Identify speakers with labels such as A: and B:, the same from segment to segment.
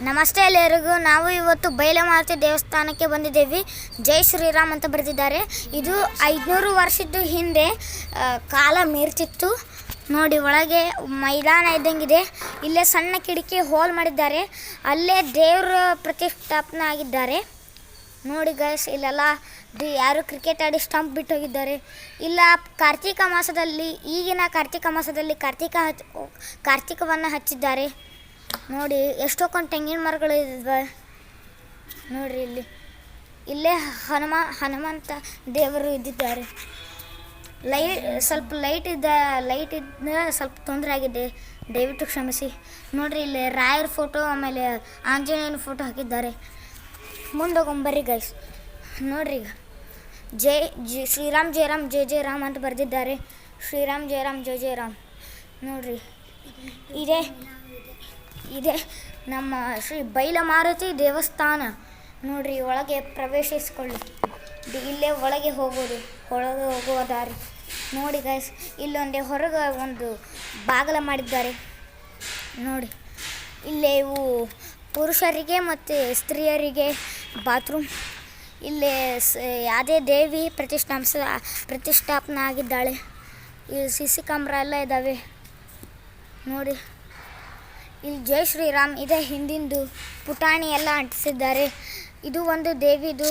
A: ನಮಸ್ತೆ ಎಲ್ಲರಿಗೂ. ನಾವು ಇವತ್ತು ಬೈಲಮಾರುತಿ ದೇವಸ್ಥಾನಕ್ಕೆ ಬಂದಿದ್ದೇವೆ. ಜೈ ಶ್ರೀರಾಮ್ ಅಂತ ಬರೆದಿದ್ದಾರೆ. ಇದು 500 ವರ್ಷದ ಹಿಂದೆ ಕಾಲ ಮೀರ್ತಿತ್ತು ನೋಡಿ. ಒಳಗೆ ಮೈದಾನ ಇದ್ದಂಗಿದೆ. ಇಲ್ಲೇ ಸಣ್ಣ ಕಿಟಕಿ ಹೋಲ್ ಮಾಡಿದ್ದಾರೆ. ಅಲ್ಲೇ ದೇವರ ಪ್ರತಿಷ್ಠಾಪನೆ ಆಗಿದ್ದಾರೆ ನೋಡಿ ಗೈಸ್. ಇಲ್ಲೆಲ್ಲ ಯಾರು ಕ್ರಿಕೆಟ್ ಆಡಿ ಸ್ಟಂಪ್ ಬಿಟ್ಟು ಹೋಗಿದ್ದಾರೆ. ಇಲ್ಲ ಕಾರ್ತಿಕ ಮಾಸದಲ್ಲಿ, ಈಗಿನ ಕಾರ್ತಿಕ ಮಾಸದಲ್ಲಿ ಕಾರ್ತಿಕವನ್ನು ಹಚ್ಚಿದ್ದಾರೆ ನೋಡಿ. ಎಷ್ಟೊಂದು ತೆಂಗಿನ ಮರಗಳು ಇವೆ ನೋಡ್ರಿ. ಇಲ್ಲೇ ಹನುಮಂತ ದೇವರು ಇದ್ದಿದ್ದಾರೆ. ಸ್ವಲ್ಪ ಲೈಟ್ ಇದ್ದ ಸ್ವಲ್ಪ ತೊಂದರೆ ಆಗಿದೆ, ದಯವಿಟ್ಟು ಕ್ಷಮಿಸಿ ನೋಡ್ರಿ. ಇಲ್ಲಿ ರಾಯರ ಫೋಟೋ, ಆಮೇಲೆ ಆಂಜನೇಯನ ಫೋಟೋ ಹಾಕಿದ್ದಾರೆ. ಮುಂದೋಗೊಂಬರ್ರಿ ಗೈಸ್ ನೋಡ್ರಿ. ಈಗ ಶ್ರೀರಾಮ್ ಜೈ ರಾಮ್ ಜೈ ಜೈ ರಾಮ್ ಅಂತ ಬರೆದಿದ್ದಾರೆ. ಶ್ರೀರಾಮ್ ಜೈ ರಾಮ್ ಜೈ ಜೈ ರಾಮ್ ನೋಡ್ರಿ. ಇದೆ ನಮ್ಮ ಶ್ರೀ ಬೈಲಮಾರುತಿ ದೇವಸ್ಥಾನ ನೋಡ್ರಿ. ಒಳಗೆ ಪ್ರವೇಶಿಸ್ಕೊಳ್ಳಿ. ಇಲ್ಲೇ ಒಳಗೆ ಹೋಗುವ ದಾರಿ ನೋಡಿ ಗೈಸ್. ಇಲ್ಲೊಂದೇ ಹೊರಗೆ ಒಂದು ಬಾಗಿಲ ಮಾಡಿದ್ದಾರೆ ನೋಡಿ. ಇಲ್ಲೇ ಇವು ಪುರುಷರಿಗೆ ಮತ್ತು ಸ್ತ್ರೀಯರಿಗೆ ಬಾತ್ರೂಮ್. ಇಲ್ಲೇ ಯಾವುದೇ ದೇವಿ ಪ್ರತಿಷ್ಠಾಪನೆ ಆಗಿದ್ದಾಳೆ. ಇಲ್ಲಿ CC ಕ್ಯಾಮ್ರಾ ಎಲ್ಲ ಇದ್ದಾವೆ ನೋಡಿ. ಇಲ್ಲಿ ಜೈ ಶ್ರೀರಾಮ್ ಇದೆ. ಹಿಂದಿಂದು ಪುಟಾಣಿ ಎಲ್ಲ ಅಂಟಿಸಿದ್ದಾರೆ. ಇದು ಒಂದು ದೇವಿದು.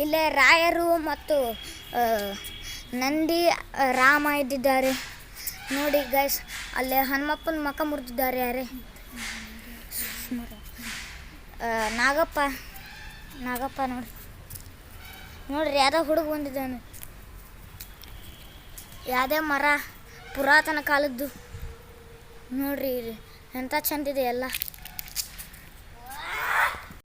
A: ಇಲ್ಲೇ ರಾಯರು ಮತ್ತು ನಂದಿ ರಾಮ ಇದ್ದಿದ್ದಾರೆ ನೋಡಿ ಗೈಸ್. ಅಲ್ಲೇ ಹನುಮಪ್ಪನ ಮುಖ ಮುರಿದಿದ್ದಾರೆ. ಯಾರೇ ನಾಗಪ್ಪ ನೋಡ್ರಿ ಯಾವುದೋ ಹುಡುಗ ಬಂದಿದ್ದಾನೆ. ಯಾವುದೇ ಮರ ಪುರಾತನ ಕಾಲದ್ದು ನೋಡ್ರಿ. ಎಂಥ ಚಂದಿದೆ ಎಲ್ಲ.